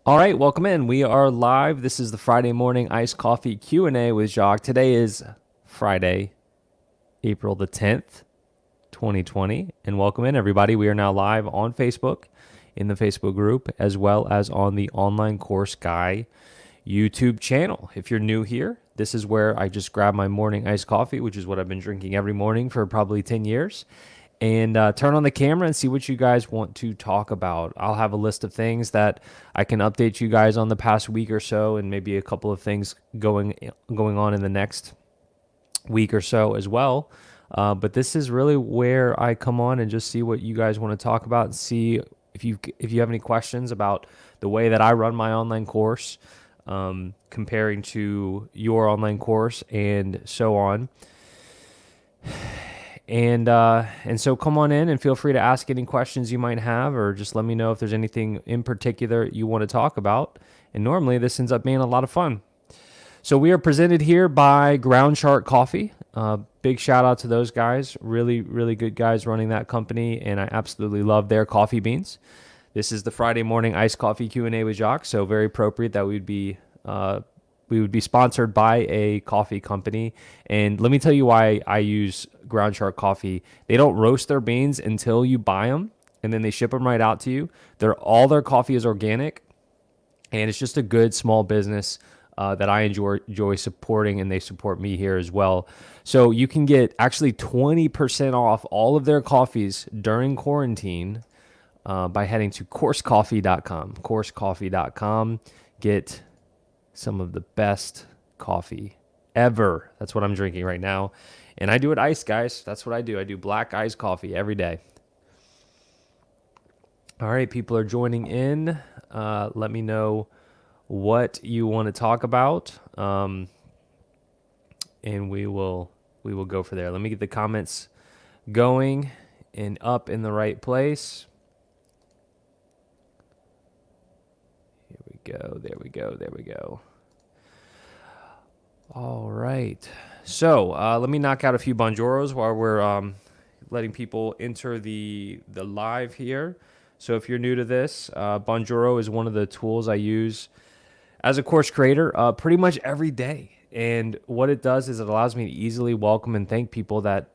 All right, welcome in. We are live. This is the Friday morning iced coffee Q&A with Jacques. Today is Friday, April the 10th, 2020. And welcome in, everybody. We are now live on Facebook in the Facebook group, as well as on the Online Course Guy YouTube channel. If you're new here, this is where I just grab my morning iced coffee, which is what I've been drinking every morning for probably 10 years, and turn on the camera and see what you guys want to talk about. I'll have a list of things that I can update you guys on the past week or so, and maybe a couple of things going on in the next week or so as well. But this is really where I come on and just see what you guys want to talk about, and see if you have any questions about the way that I run my online course, comparing to your online course, and so on. And so come on in and feel free to ask any questions you might have, or just let me know if there's anything in particular you want to talk about. And normally this ends up being a lot of fun. So we are presented here by Ground Shark Coffee. Big shout out to those guys. Really, really good guys running that company, and I absolutely love their coffee beans. This is the Friday morning iced coffee Q&A with Jacques, so very appropriate that we would be sponsored by a coffee company. And let me tell you why I use Ground Shark Coffee. They don't roast their beans until you buy them, and then they ship them right out to you. All their coffee is organic, and it's just a good small business that I enjoy supporting, and they support me here as well. So you can get actually 20% off all of their coffees during quarantine by heading to coursecoffee.com. Coursecoffee.com. Get some of the best coffee ever. That's what I'm drinking right now. And I do it iced, guys. That's what I do. I do black iced coffee every day. All right, people are joining in. Let me know what you want to talk about, and we will go for there. Let me get the comments going and up in the right place. Here we go. There we go. There we go. All right. So let me knock out a few Bonjoros while we're letting people enter the live here. So if you're new to this, Bonjoro is one of the tools I use as a course creator pretty much every day. And what it does is it allows me to easily welcome and thank people that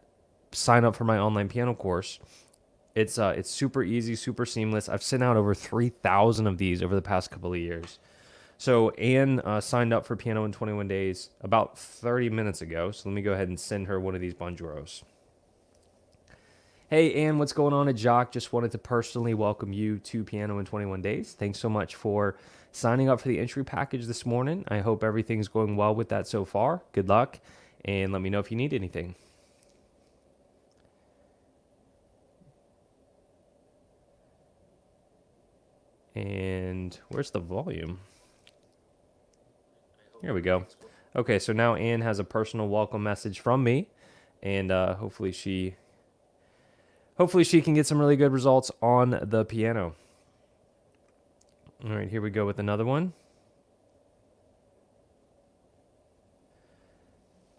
sign up for my online piano course. It's super easy, super seamless. I've sent out over 3,000 of these over the past couple of years. So Anne signed up for Piano in 21 Days about 30 minutes ago. So let me go ahead and send her one of these Bonjoros. Hey, Anne, what's going on? It's Jacques. Just wanted to personally welcome you to Piano in 21 Days. Thanks so much for signing up for the entry package this morning. I hope everything's going well with that so far. Good luck, and let me know if you need anything. And where's the volume? Here we go. Okay, so now Anne has a personal welcome message from me, and hopefully she can get some really good results on the piano. All right, here we go with another one.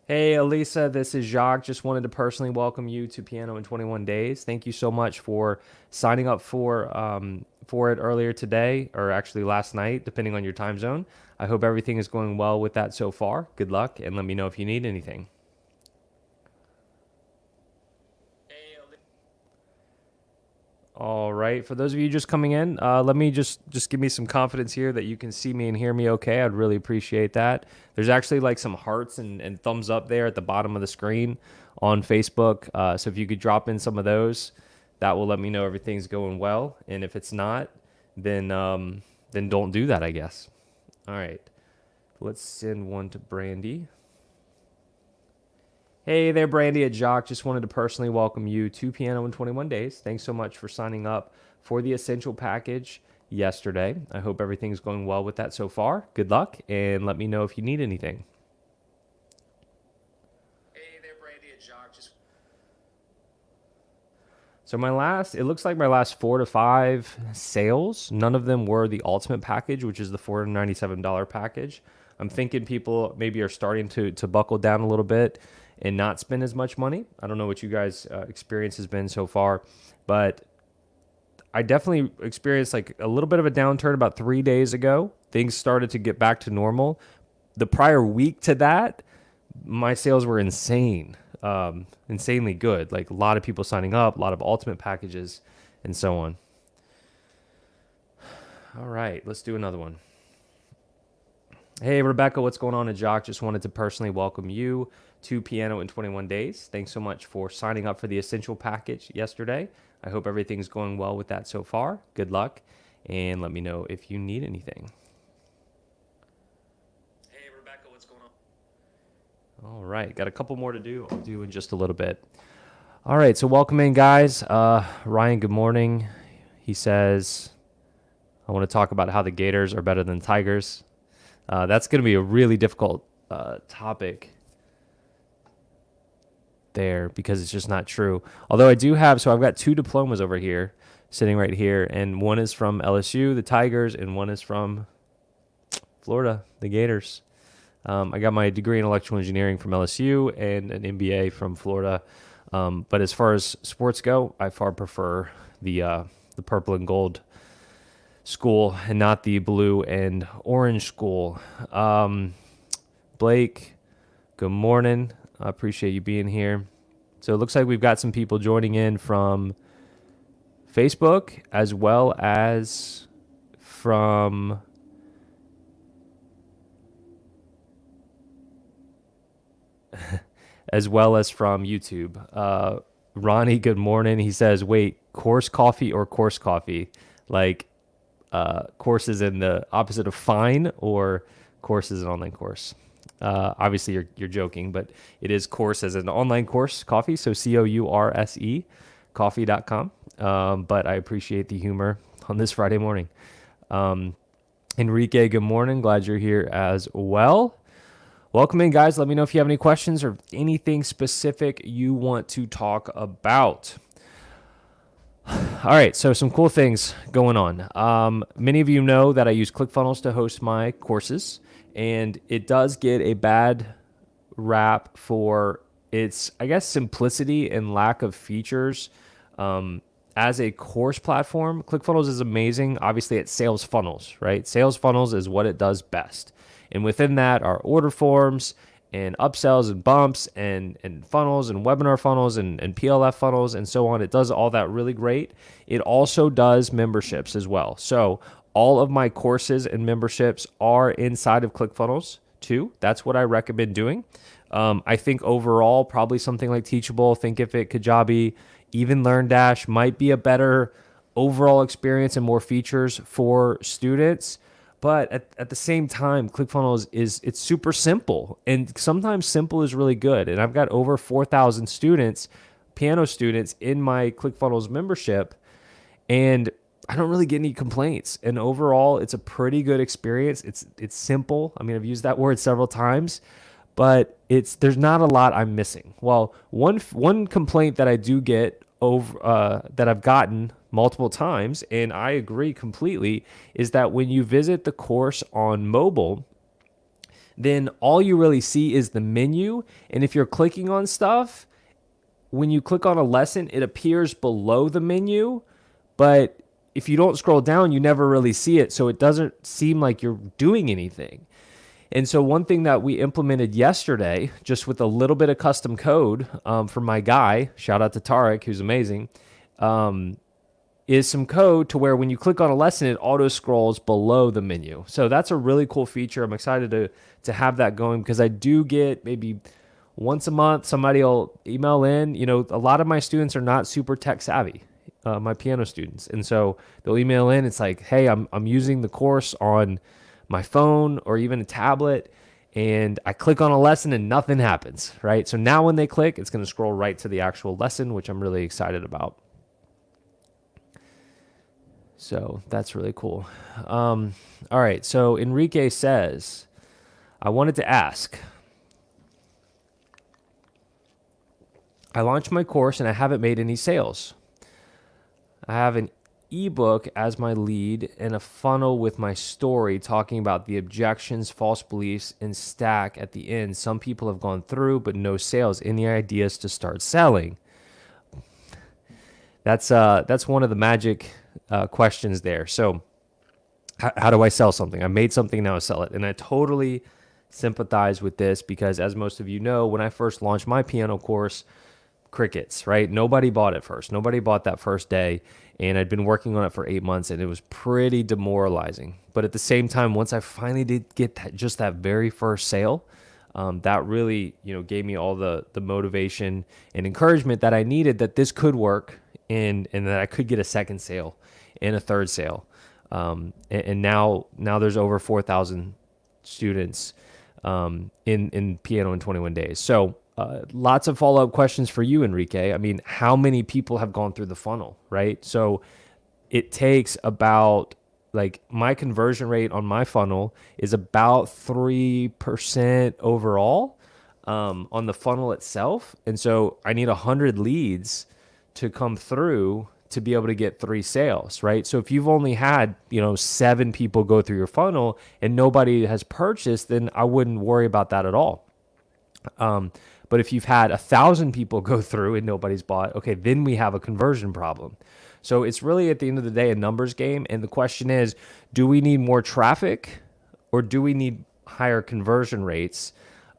Hey, Elisa, this is Jacques. Just wanted to personally welcome you to Piano in 21 Days. Thank you so much for signing up for it earlier today, or actually last night, depending on your time zone. I hope everything is going well with that so far. Good luck, and let me know if you need anything. All right, for those of you just coming in, let me just give me some confidence here that you can see me and hear me okay. I'd really appreciate that. There's actually like some hearts and thumbs up there at the bottom of the screen on Facebook. So if you could drop in some of those, that will let me know everything's going well. And if it's not, then don't do that, I guess. All right, let's send one to Brandy. Hey there, Brandy at Jacques. Just wanted to personally welcome you to Piano in 21 Days. Thanks so much for signing up for the Essential Package yesterday. I hope everything's going well with that so far. Good luck, and let me know if you need anything. Hey there, Brandy at Jacques. So it looks like my last 4 to 5 sales, none of them were the Ultimate Package, which is the $497 package. I'm thinking people maybe are starting to buckle down a little bit and not spend as much money. I don't know what you guys' experience has been so far, but I definitely experienced like a little bit of a downturn about 3 days ago. Things started to get back to normal. The prior week to that, my sales were insane, insanely good. Like a lot of people signing up, a lot of ultimate packages, and so on. All right, let's do another one. Hey, Rebecca, what's going on? And Jacques, just wanted to personally welcome you to Piano in 21 Days. Thanks so much for signing up for the Essential Package yesterday. I hope everything's going well with that so far. Good luck, and let me know if you need anything. Hey, Rebecca, what's going on? All right, got a couple more to do. I'll do in just a little bit. All right, so welcome in, guys. Ryan, good morning. He says, I want to talk about how the Gators are better than Tigers. That's going to be a really difficult topic there because it's just not true. Although I do have, so I've got 2 diplomas over here, sitting right here, and one is from LSU, the Tigers, and one is from Florida, the Gators. I got my degree in electrical engineering from LSU and an MBA from Florida. But as far as sports go, I far prefer the purple and gold school and not the blue and orange school. Blake, good morning. I appreciate you being here. So it looks like we've got some people joining in from Facebook as well as from YouTube. Ronnie, good morning. He says, wait, course coffee or course coffee? Like course is in the opposite of fine, or course is an online course? Obviously, you're joking, but it is course as an online course, coffee. So COURSE, coffee.com. But I appreciate the humor on this Friday morning. Enrique, good morning. Glad you're here as well. Welcome in, guys. Let me know if you have any questions or anything specific you want to talk about. All right, so some cool things going on. Many of you know that I use ClickFunnels to host my courses, and it does get a bad rap for its, I guess, simplicity and lack of features. As a course platform, ClickFunnels is amazing. Obviously, it's sales funnels, right? Sales funnels is what it does best. And within that are order forms and upsells and bumps and funnels and webinar funnels and PLF funnels and so on. It does all that really great. It also does memberships as well. So all of my courses and memberships are inside of ClickFunnels too. That's what I recommend doing. I think overall, probably something like Teachable, Thinkific, Kajabi, even LearnDash might be a better overall experience and more features for students. But at the same time, ClickFunnels it's super simple, and sometimes simple is really good. And I've got over 4,000 students, piano students, in my ClickFunnels membership, and I don't really get any complaints. And overall, it's a pretty good experience. It's simple. I mean, I've used that word several times, but there's not a lot I'm missing. Well, one complaint that I do get that I've gotten multiple times, and I agree completely, is that when you visit the course on mobile, then all you really see is the menu. And if you're clicking on stuff, when you click on a lesson, it appears below the menu, but if you don't scroll down, you never really see it. So it doesn't seem like you're doing anything. And so one thing that we implemented yesterday, just with a little bit of custom code from my guy, shout out to Tarek, who's amazing, is some code to where when you click on a lesson, it auto scrolls below the menu. So that's a really cool feature. I'm excited to have that going because I do get maybe once a month, somebody will email in. You know, a lot of my students are not super tech savvy, my piano students. And so they'll email in. It's like, hey, I'm using the course on my phone or even a tablet, and I click on a lesson and nothing happens, right? So now when they click, it's going to scroll right to the actual lesson, which I'm really excited about. So that's really cool. All right, so Enrique says, I wanted to ask, I launched my course and I haven't made any sales. I have an ebook as my lead and a funnel with my story talking about the objections, false beliefs, and stack at the end. Some people have gone through, but no sales. Any ideas to start selling? That's one of the magic questions there. So how do I sell something? I made something, now I sell it. And I totally sympathize with this because, as most of you know, when I first launched my piano course, crickets, right? Nobody bought it first. Nobody bought that first day. And I'd been working on it for 8 months and it was pretty demoralizing. But at the same time, once I finally did get that very first sale, that really, gave me all the motivation and encouragement that I needed that this could work and that I could get a second sale and a third sale. And now there's over 4,000 students in piano in 21 days. So lots of follow-up questions for you, Enrique. I mean, how many people have gone through the funnel, right? So it takes about, like, my conversion rate on my funnel is about 3% overall on the funnel itself. And so I need 100 leads to come through to be able to get 3 sales, right? So if you've only had, 7 people go through your funnel and nobody has purchased, then I wouldn't worry about that at all. But if you've had 1,000 people go through and nobody's bought, okay, then we have a conversion problem. So it's really, at the end of the day, a numbers game. And the question is, do we need more traffic or do we need higher conversion rates,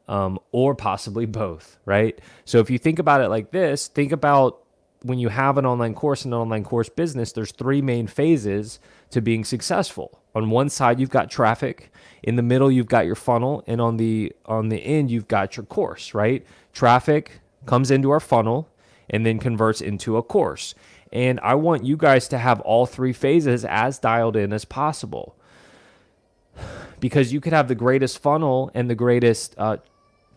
or possibly both, right? So if you think about it like this, think about when you have an online course and an online course business, there's 3 main phases to being successful. On one side, you've got traffic. In the middle, you've got your funnel. And on the end, you've got your course, right? Traffic comes into our funnel and then converts into a course. And I want you guys to have all 3 phases as dialed in as possible. Because you could have the greatest funnel and the greatest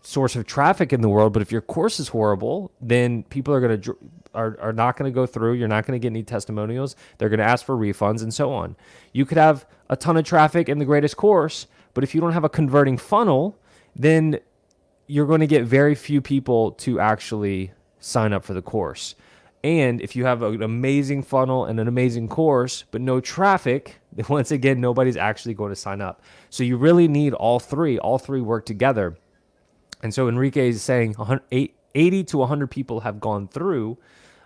source of traffic in the world, but if your course is horrible, then people are not going to go through. You're not going to get any testimonials. They're going to ask for refunds and so on. You could have a ton of traffic and the greatest course, but if you don't have a converting funnel, then you're going to get very few people to actually sign up for the course. And if you have an amazing funnel and an amazing course, but no traffic, then once again, nobody's actually going to sign up. So you really need all 3. All 3 work together. And so Enrique is saying 80 to 100 people have gone through.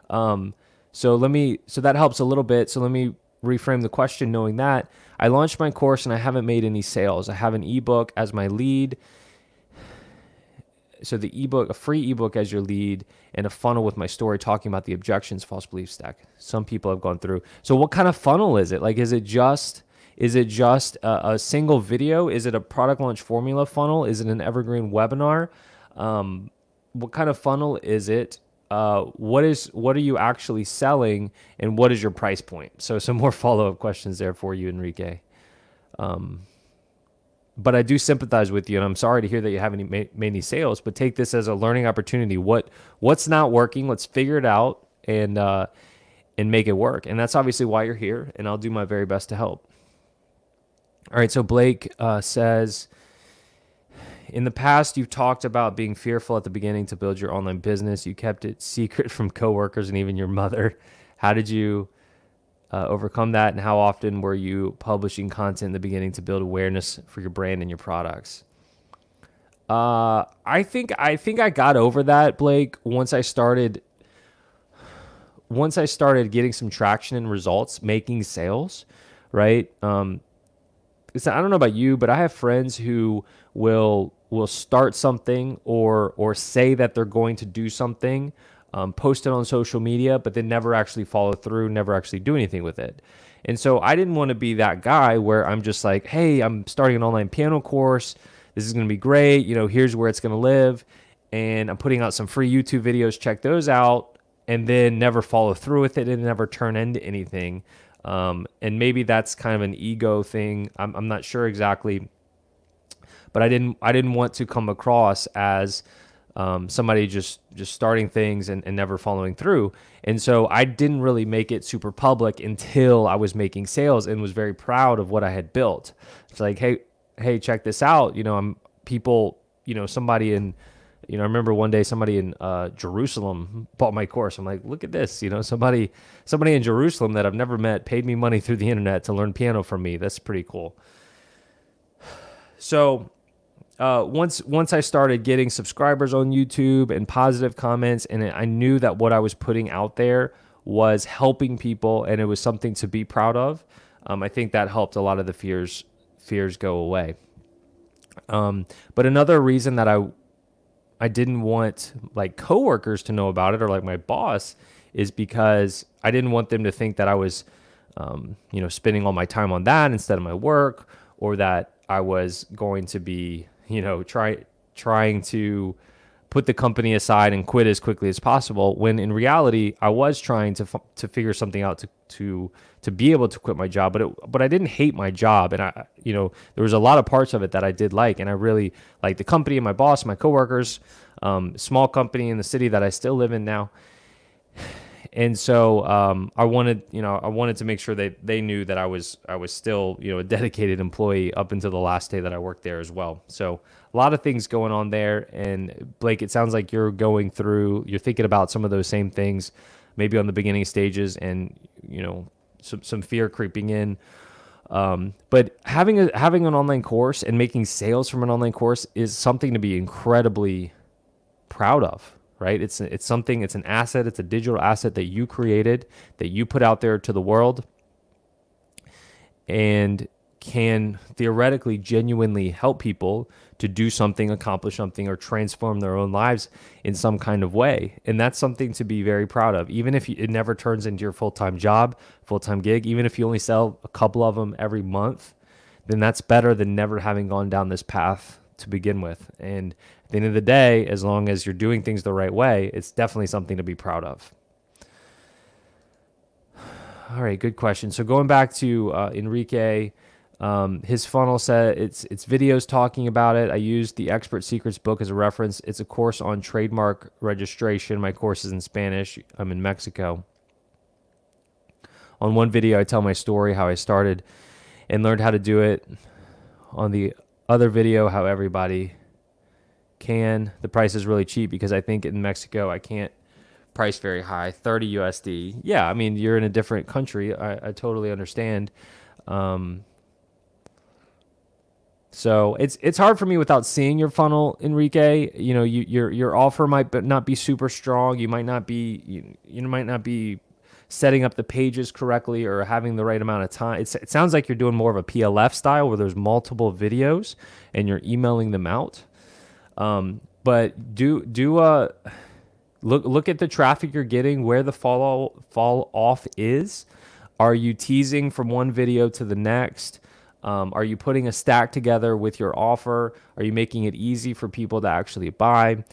So that helps a little bit. So let me reframe the question, knowing that I launched my course and I haven't made any sales. I have an ebook as my lead. So the ebook, a free ebook as your lead, and a funnel with my story talking about the objections, false belief stack. Some people have gone through. So what kind of funnel is it? Like, is it just a single video? Is it a product launch formula funnel? Is it an evergreen webinar? What kind of funnel is it? What are you actually selling, and what is your price point? So some more follow-up questions there for you, Enrique. But I do sympathize with you, and I'm sorry to hear that you haven't made any sales, but take this as a learning opportunity. What's not working? Let's figure it out and make it work. And that's obviously why you're here, and I'll do my very best to help. All right, so Blake says, in the past, you've talked about being fearful at the beginning to build your online business. You kept it secret from coworkers and even your mother. How did you overcome that, and how often were you publishing content in the beginning to build awareness for your brand and your products? I think I got over that, Blake, once I started getting some traction and results, making sales, right? I don't know about you, but I have friends who will start something or say that they're going to do something, post it on social media, but then never actually follow through, never actually do anything with it. And so I didn't want to be that guy where I'm just like, hey, I'm starting an online piano course. This is going to be great. Here's where it's going to live. And I'm putting out some free YouTube videos. Check those out. And then never follow through with it and never turn into anything. And maybe that's kind of an ego thing. I'm not sure exactly, but I didn't want to come across as somebody just starting things and never following through. And so I didn't really make it super public until I was making sales and was very proud of what I had built. It's like, hey, check this out. Somebody in, I remember one day somebody in Jerusalem bought my course. I'm like, look at this, somebody in Jerusalem that I've never met paid me money through the internet to learn piano from me. That's pretty cool. So once I started getting subscribers on YouTube and positive comments, and I knew that what I was putting out there was helping people and it was something to be proud of, I think that helped a lot of the fears go away. But another reason that I didn't want like coworkers to know about it or like my boss is because I didn't want them to think that I was, spending all my time on that instead of my work, or that I was going to be, trying to put the company aside and quit as quickly as possible. When in reality, I was trying to figure something out to be able to quit my job, but I didn't hate my job, and there was a lot of parts of it that I did like, and I really liked the company and my boss, my coworkers, small company in the city that I still live in now. And so I wanted to make sure that they knew that I was still, a dedicated employee up until the last day that I worked there as well. So a lot of things going on there. And Blake, it sounds like you're thinking about some of those same things, maybe on the beginning stages, and some fear creeping in. But having an online course and making sales from an online course is something to be incredibly proud of. Right? It's an asset. It's a digital asset that you created, that you put out there to the world, and can theoretically genuinely help people to do something, accomplish something, or transform their own lives in some kind of way. And that's something to be very proud of. Even if it never turns into your full-time job, full-time gig, even if you only sell a couple of them every month, then that's better than never having gone down this path to begin with. And at the end of the day, as long as you're doing things the right way, it's definitely something to be proud of. All right, good question. So going back to Enrique, his funnel said it's videos talking about it. I used the Expert Secrets book as a reference. It's a course on trademark registration. My course is in Spanish. I'm in Mexico. On one video, I tell my story, how I started and learned how to do it. On the other video, how everybody can. The price is really cheap because I think in Mexico I can't price very high, 30 USD. Yeah, I mean, you're in a different country. I totally understand. So it's hard for me without seeing your funnel, Enrique. Your offer might not be super strong. You might not be you might not be setting up the pages correctly or having the right amount of time. It sounds like you're doing more of a PLF style where there's multiple videos and you're emailing them out. But look at the traffic you're getting, where the fall off is. Are you teasing from one video to the next? Are you putting a stack together with your offer? Are you making it easy for people to actually buy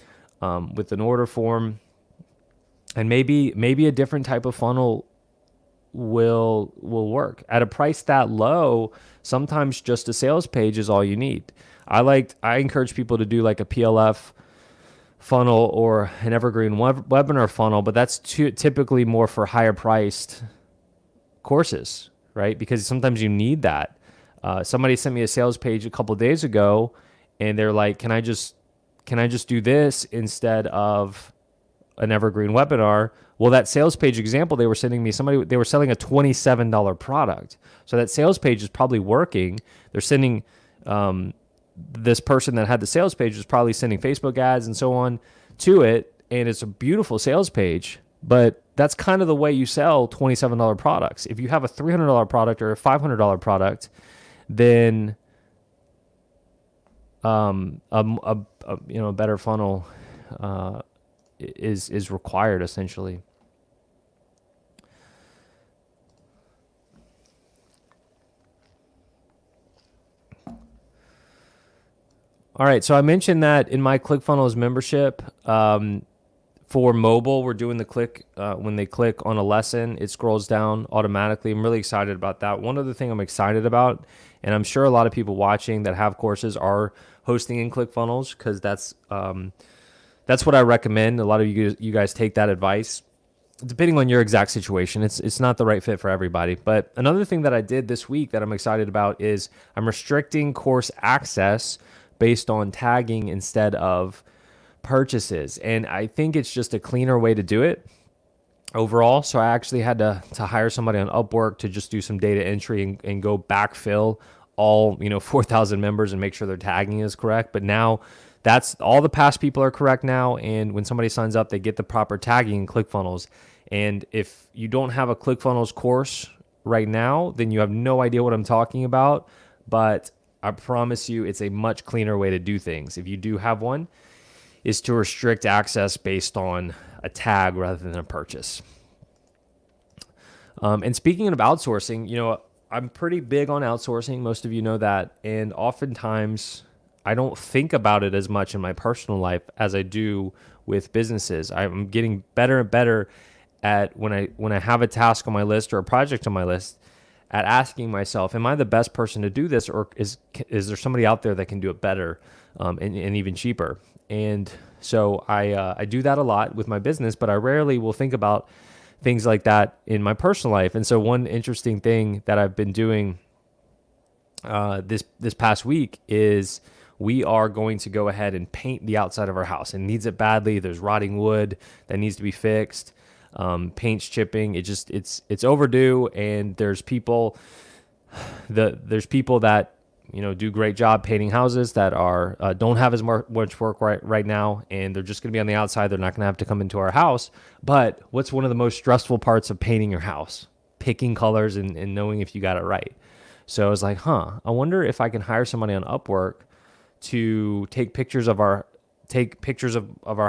with an order form? And maybe a different type of funnel will work. At a price that low, sometimes just a sales page is all you need. I encourage people to do like a PLF funnel or an evergreen webinar funnel, but that's typically more for higher priced courses, right? Because sometimes you need that. Somebody sent me a sales page a couple of days ago, and they're like, "Can I just do this instead of an evergreen webinar?" Well, that sales page example they were sending me, they were selling a $27 product. So that sales page is probably working. They're sending, this person that had the sales page was probably sending Facebook ads and so on to it. And it's a beautiful sales page, but that's kind of the way you sell $27 products. If you have a $300 product or a $500 product, then a better funnel is required essentially. All right, so I mentioned that in my ClickFunnels membership, for mobile, we're doing the click, when they click on a lesson, it scrolls down automatically. I'm really excited about that. One other thing I'm excited about, and I'm sure a lot of people watching that have courses are hosting in ClickFunnels, because that's what I recommend. A lot of you guys take that advice. Depending on your exact situation, it's not the right fit for everybody. But another thing that I did this week that I'm excited about is I'm restricting course access based on tagging instead of purchases. And I think it's just a cleaner way to do it overall. So I actually had to hire somebody on Upwork to just do some data entry and go backfill all 4,000 members and make sure their tagging is correct. But now that's all, the past people are correct now. And when somebody signs up, they get the proper tagging in ClickFunnels. And if you don't have a ClickFunnels course right now, then you have no idea what I'm talking about. But I promise you, it's a much cleaner way to do things. If you do have one, is to restrict access based on a tag rather than a purchase. And speaking of outsourcing, I'm pretty big on outsourcing. Most of you know that. And oftentimes, I don't think about it as much in my personal life as I do with businesses. I'm getting better and better at when I have a task on my list or a project on my list, at asking myself, am I the best person to do this, or is there somebody out there that can do it better and even cheaper? And so I do that a lot with my business, but I rarely will think about things like that in my personal life. And so one interesting thing that I've been doing this past week is we are going to go ahead and paint the outside of our house. It needs it badly. There's rotting wood that needs to be fixed. Paint's chipping. It's overdue, and there's people that do a great job painting houses that are don't have as much work right now, and they're just going to be on the outside. They're not going to have to come into our house. But what's one of the most stressful parts of painting your house? Picking colors and knowing if you got it right. So I was like, I wonder if I can hire somebody on Upwork to take pictures of our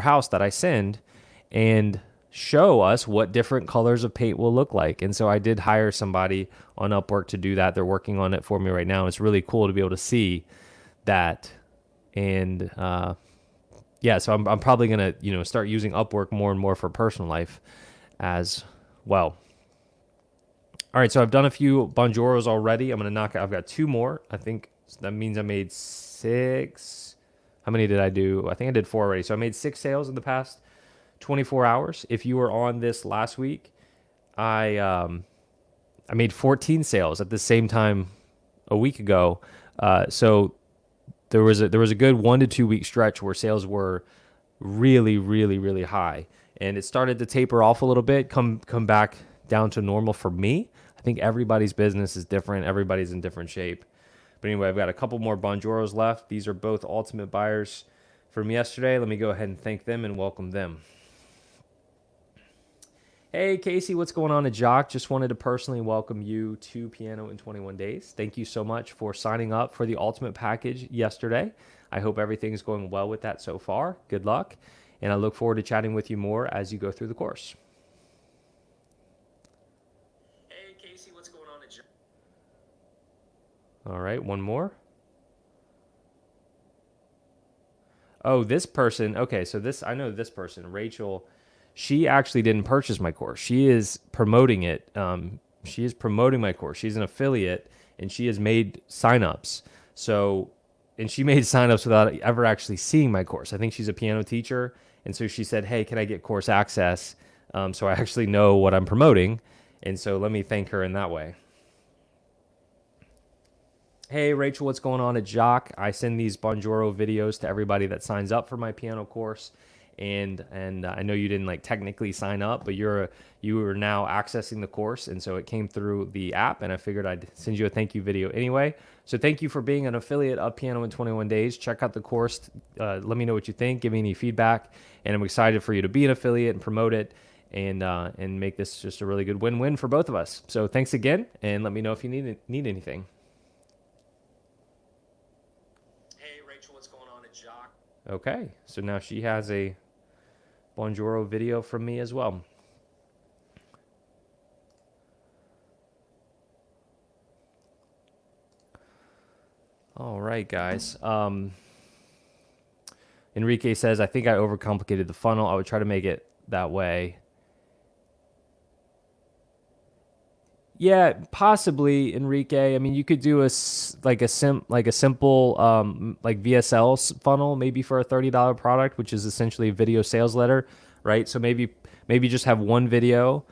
house that I send and show us what different colors of paint will look like. And so I did hire somebody on Upwork to do that. They're working on it for me right now. It's really cool to be able to see that. And so I'm probably going to start using Upwork more and more for personal life as well. All right, so I've done a few Bonjoros already. I'm going to knock out. I've got 2 more. I think that means I made 6. How many did I do? I think I did 4 already. So I made 6 sales in the past 24 hours. If you were on this last week, I made 14 sales at the same time a week ago. So there was a good 1 to 2 week stretch where sales were really, really, really high, and it started to taper off a little bit, come back down to normal for me. I think everybody's business is different. Everybody's in different shape. But anyway, I've got a couple more Bonjoros left. These are both ultimate buyers from yesterday. Let me go ahead and thank them and welcome them. Hey, Casey, what's going on? It's Jacques. Just wanted to personally welcome you to Piano in 21 Days. Thank you so much for signing up for the Ultimate Package yesterday. I hope everything's going well with that so far. Good luck. And I look forward to chatting with you more as you go through the course. Hey, Casey, what's going on? It's Jacques. All right, one more. Oh, this person. Okay, so I know this person, Rachel. She actually didn't purchase my course. She is promoting it. She is promoting my course. She's an affiliate, and she has made signups. And she made signups without ever actually seeing my course. I think she's a piano teacher, and so she said, "Hey, can I get course access so I actually know what I'm promoting?" And so let me thank her in that way. Hey, Rachel, what's going on? It's Jacques. I send these Bonjoro videos to everybody that signs up for my piano course. And I know you didn't technically sign up, but you are now accessing the course, and so it came through the app, and I figured I'd send you a thank you video anyway. So thank you for being an affiliate of Piano in 21 Days. Check out the course. Let me know what you think. Give me any feedback, and I'm excited for you to be an affiliate and promote it, and make this just a really good win-win for both of us. So thanks again, and let me know if you need anything. Hey, Rachel, what's going on? It's Jacques. Okay, so now she has a Bonjoro video from me as well. All right, guys. Enrique says, I think I overcomplicated the funnel. I would try to make it that way. Yeah, possibly, Enrique. I mean, you could do a simple VSL funnel, maybe for a $30 product, which is essentially a video sales letter, right? So maybe just have one video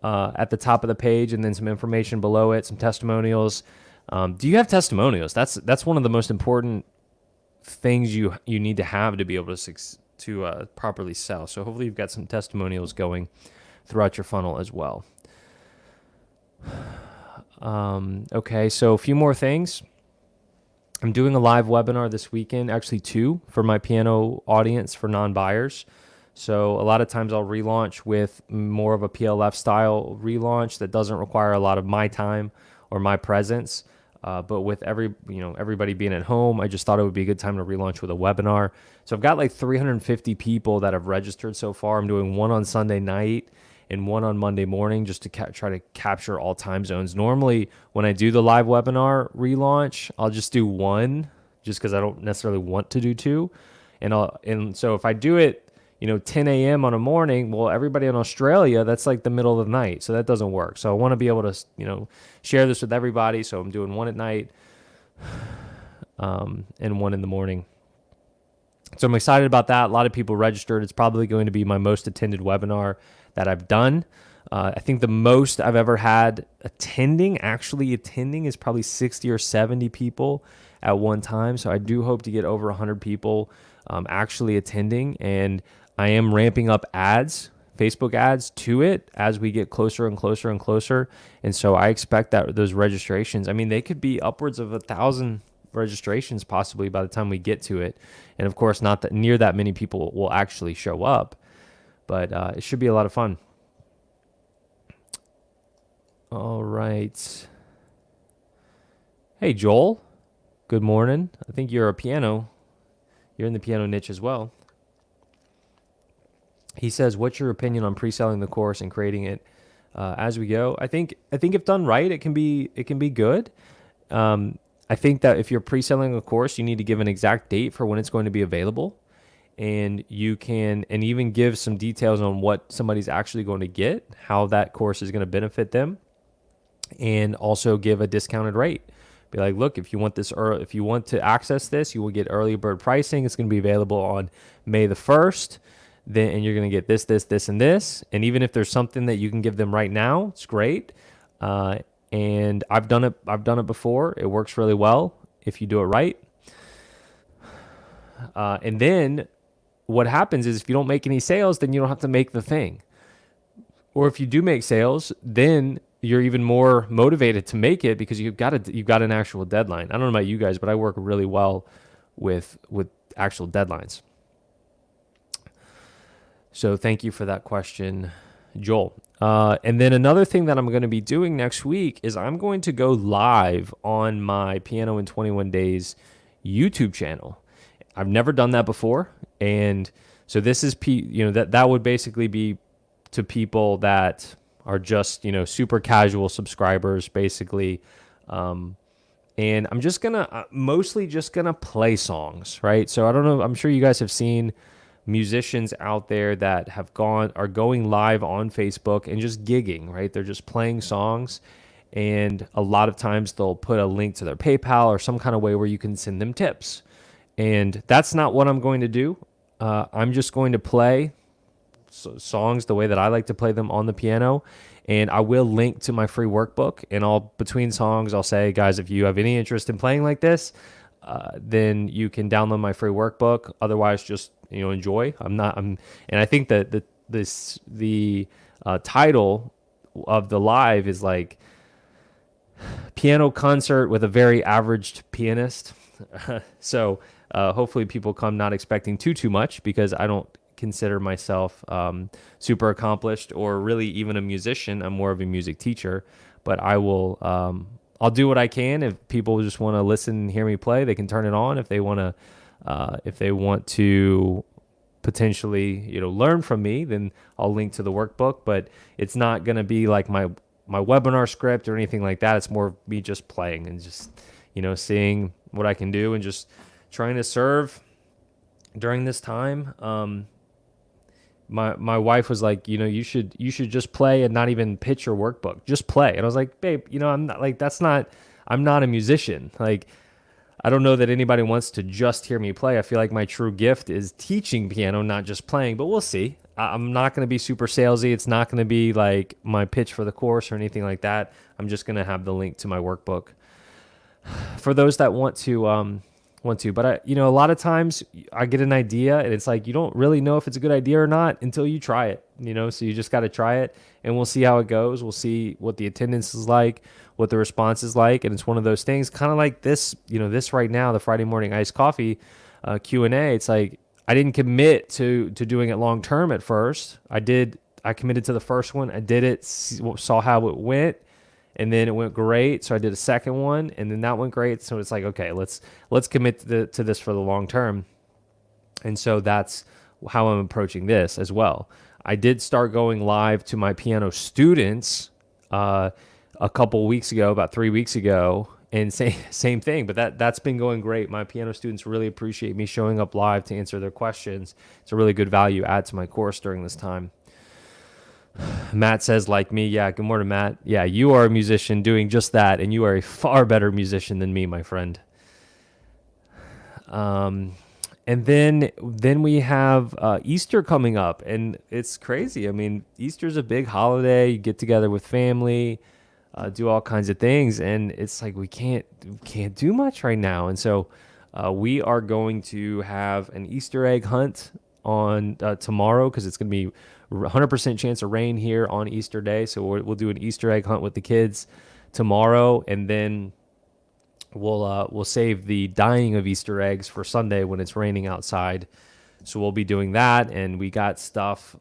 at the top of the page, and then some information below it, some testimonials. Do you have testimonials? That's one of the most important things you need to have to be able to properly sell. So hopefully you've got some testimonials going throughout your funnel as well. Okay, so a few more things. I'm doing a live webinar this weekend, actually 2, for my piano audience for non-buyers. So a lot of times I'll relaunch with more of a PLF style relaunch that doesn't require a lot of my time or my presence. But with everybody being at home, I just thought it would be a good time to relaunch with a webinar. So I've got like 350 people that have registered so far. I'm doing one on Sunday night and one on Monday morning just to try to capture all time zones. Normally, when I do the live webinar relaunch, I'll just do one just because I don't necessarily want to do two. And so if I do it 10 a.m. on a morning, well, everybody in Australia, that's like the middle of the night. So that doesn't work. So I want to be able to, share this with everybody. So I'm doing one at night and one in the morning. So I'm excited about that. A lot of people registered. It's probably going to be my most attended webinar that I've done. I think the most I've ever had actually attending is probably 60 or 70 people at one time. So I do hope to get over 100 people actually attending. And I am ramping up ads, Facebook ads to it as we get closer and closer and closer. And so I expect that those registrations, they could be upwards of 1,000 registrations possibly by the time we get to it. And of course, not that near that many people will actually show up, but it should be a lot of fun. All right. Hey, Joel. Good morning. I think you're in the piano niche as well. He says, what's your opinion on pre-selling the course and creating it as we go? I think if done right, it can be good. I think that if you're pre-selling a course, you need to give an exact date for when it's going to be available. And you can even give some details on what somebody's actually going to get, how that course is going to benefit them, and also give a discounted rate. Be like, look, if you want to access this, you will get early bird pricing. It's going to be available on May the 1st. And you're going to get this, and this. And even if there's something that you can give them right now, it's great. And I've done it before. It works really well if you do it right. And then what happens is if you don't make any sales, then you don't have to make the thing. Or if you do make sales, then you're even more motivated to make it because you've got an actual deadline. I don't know about you guys, but I work really well with actual deadlines. So thank you for that question, Joel. And then another thing that I'm going to be doing next week is I'm going to go live on my Piano in 21 Days YouTube channel. I've never done that before. And so this is, that would basically be to people that are just, super casual subscribers, basically. And I'm just mostly just going to play songs, right? So I don't know. I'm sure you guys have seen musicians out there that are going live on Facebook and just gigging, right? They're just playing songs. And a lot of times they'll put a link to their PayPal or some kind of way where you can send them tips. And that's not what I'm going to do. I'm just going to play songs the way that I like to play them on the piano. And I will link to my free workbook. And between songs, I'll say, guys, if you have any interest in playing like this, then you can download my free workbook. Otherwise, just enjoy. And I think that the title of the live is like piano concert with a very averaged pianist. So hopefully people come not expecting too much, because I don't consider myself super accomplished or really even a musician. I'm more of a music teacher, but I'll do what I can. If people just want to listen and hear me play, they can turn it on. If they want to potentially, learn from me, then I'll link to the workbook, but it's not going to be like my webinar script or anything like that. It's more of me just playing and just, seeing what I can do and just trying to serve during this time. My wife was like, you should just play and not even pitch your workbook. Just play. And I was like, babe, I'm not I'm not a musician. Like, I don't know that anybody wants to just hear me play. I feel like my true gift is teaching piano, not just playing, but we'll see. I'm not going to be super salesy. It's not going to be like my pitch for the course or anything like that. I'm just going to have the link to my workbook for those that want to. But a lot of times I get an idea and it's like, you don't really know if it's a good idea or not until you try it, so you just got to try it and we'll see how it goes. We'll see what the attendance is like, what the response is like. And it's one of those things kind of like this, this right now, the Friday morning iced coffee Q&A. It's like, I didn't commit to doing it long term at first. I committed to the first one. I did it, saw how it went, and then it went great. So I did a second one, and then that went great. So it's like, okay, let's commit to this for the long term. And so that's how I'm approaching this as well. I did start going live to my piano students a couple weeks ago, about 3 weeks ago, and same thing. But that's been going great. My piano students really appreciate me showing up live to answer their questions. It's a really good value add to my course during this time. Matt says, like me, yeah, good morning, Matt. Yeah, you are a musician doing just that, and you are a far better musician than me, my friend. And then we have Easter coming up, and it's crazy. I mean, Easter's a big holiday. You get together with family, do all kinds of things, and it's like we can't do much right now. And so we are going to have an Easter egg hunt on tomorrow, because it's going to be 100% chance of rain here on Easter Day. So we'll do an Easter egg hunt with the kids tomorrow, and then we'll save the dyeing of Easter eggs for Sunday when it's raining outside. So we'll be doing that, and we got stuff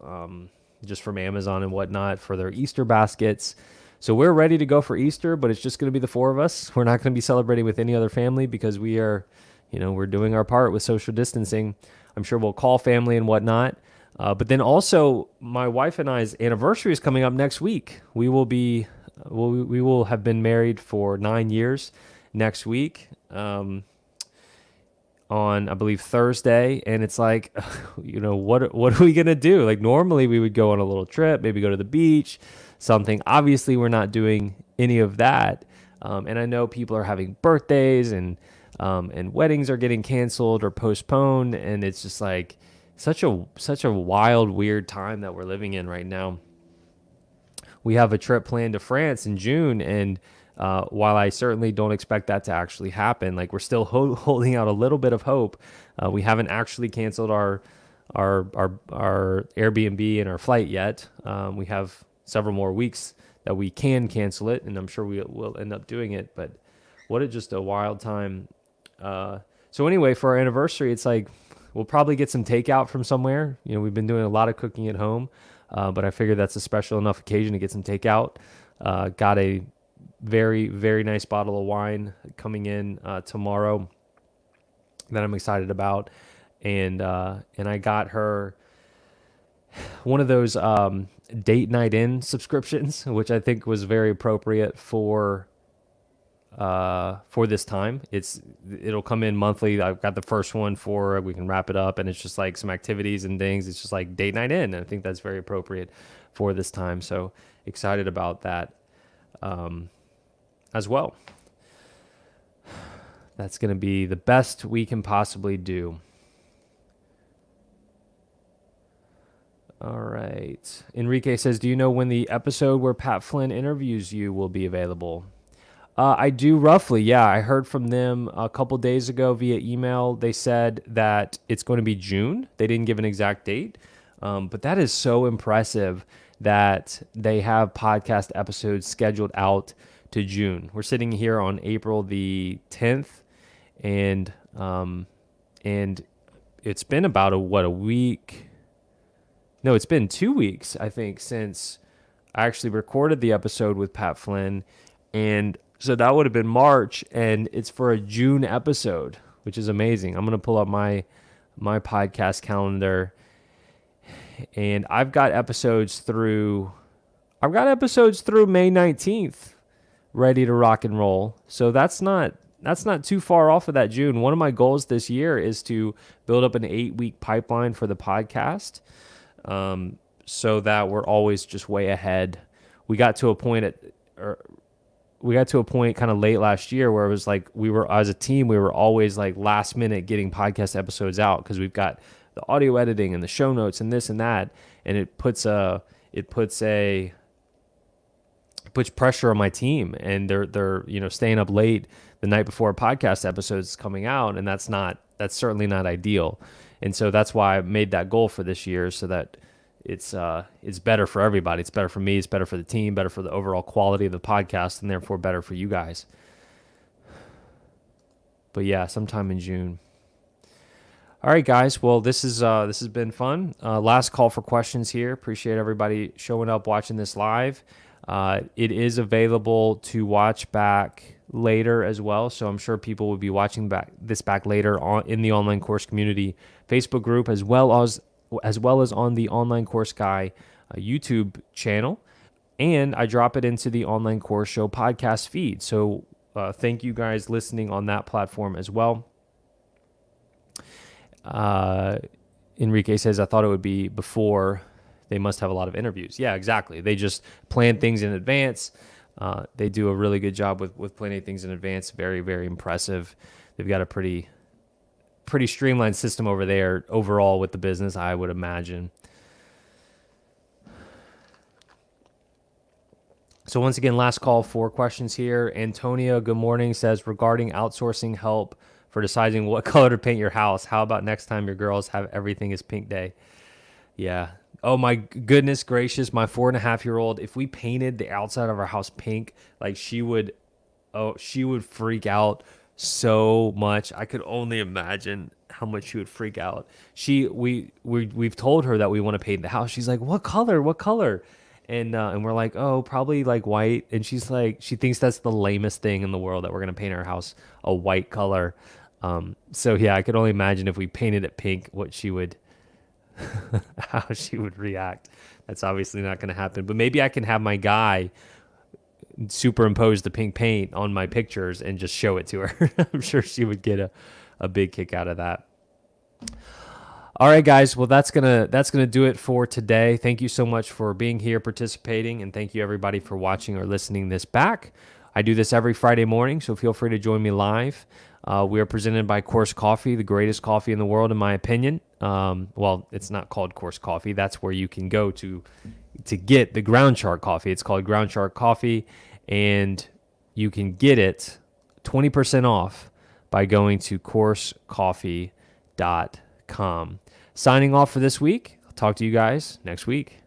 just from Amazon and whatnot for their Easter baskets. So we're ready to go for Easter, but it's just going to be the four of us. We're not going to be celebrating with any other family because we are, we're doing our part with social distancing. I'm sure we'll call family and whatnot. But then also, my wife and I's anniversary is coming up next week. We will have been married for 9 years next week, on, I believe, Thursday. And it's like, what are we going to do? Like, normally we would go on a little trip, maybe go to the beach, something. Obviously, we're not doing any of that. And I know people are having birthdays, and weddings are getting canceled or postponed. And it's just like such a wild, weird time that we're living in right now. We have a trip planned to France in June, and while I certainly don't expect that to actually happen, like, we're still holding out a little bit of hope. We haven't actually canceled our Airbnb and our flight yet. We have several more weeks that we can cancel it, and I'm sure we will end up doing it. But just a wild time. So anyway, for our anniversary, it's like we'll probably get some takeout from somewhere. We've been doing a lot of cooking at home, but I figured that's a special enough occasion to get some takeout. Got a very, very nice bottle of wine coming in tomorrow that I'm excited about, and I got her one of those date night in subscriptions, which I think was very appropriate for this time. It'll come in monthly. I've got the first one for, we can wrap it up, and it's just like some activities and things. It's just like date night in, and I think that's very appropriate for this time. So excited about that as well. That's going to be the best we can possibly do. All right. Enrique says, do you know when the episode where Pat Flynn interviews you will be available? I do roughly. Yeah, I heard from them a couple days ago via email. They said that it's going to be June. They didn't give an exact date, but that is so impressive that they have podcast episodes scheduled out to June. We're sitting here on April the 10th, and it's been about a week. No, it's been 2 weeks, I think, since I actually recorded the episode with Pat Flynn, and so that would have been March, and it's for a June episode, which is amazing. I'm going to pull up my podcast calendar, and I've got episodes through May 19th ready to rock and roll. So that's not too far off of that June. One of my goals this year is to build up an 8-week pipeline for the podcast, so that we're always just way ahead. We got to a point kind of late last year where it was like as a team, we were always like last minute getting podcast episodes out because we've got the audio editing and the show notes and this and that, and it puts pressure on my team, and they're staying up late the night before a podcast episode is coming out, and that's certainly not ideal. And so that's why I made that goal for this year, so that it's better for everybody. It's better for me. It's better for the team. Better for the overall quality of the podcast, and therefore better for you guys. But yeah, sometime in June. All right, guys. Well, this has been fun. Last call for questions here. Appreciate everybody showing up, watching this live. It is available to watch back later as well, so I'm sure people will be watching back later on in the online course community Facebook group, as well as on the Online Course Guy YouTube channel, and I drop it into the Online Course Show podcast feed. So thank you guys listening on that platform as well. Enrique says, I thought it would be before. They must have a lot of interviews. Yeah, exactly. They just plan things in advance. They do a really good job with planning things in advance. Very, very impressive. They've got a pretty streamlined system over there overall with the business, I would imagine. So once again, last call for questions here. Antonio, good morning, says, regarding outsourcing help for deciding what color to paint your house, how about next time your girls have everything is pink day? Yeah. Oh my goodness gracious, my 4.5-year-old, if we painted the outside of our house pink, like she would freak out so much. I could only imagine how much she would freak out. We've told her that we want to paint the house. She's like, "What color? What color?" And we're like, "Oh, probably like white." And she's like, she thinks that's the lamest thing in the world that we're gonna paint our house a white color. So yeah, I could only imagine if we painted it pink, what she would how she would react. That's obviously not going to happen. But maybe I can have my guy superimpose the pink paint on my pictures and just show it to her. I'm sure she would get a big kick out of that. All right, guys. Well, that's gonna do it for today. Thank you so much for being here, participating, and thank you everybody for watching or listening this back. I do this every Friday morning, so feel free to join me live. We are presented by Course Coffee, the greatest coffee in the world, in my opinion. Well, it's not called Course Coffee. That's where you can go to get the Ground Shark coffee. It's called Ground Shark Coffee, and you can get it 20% off by going to coursecoffee.com. Signing off for this week. I'll talk to you guys next week.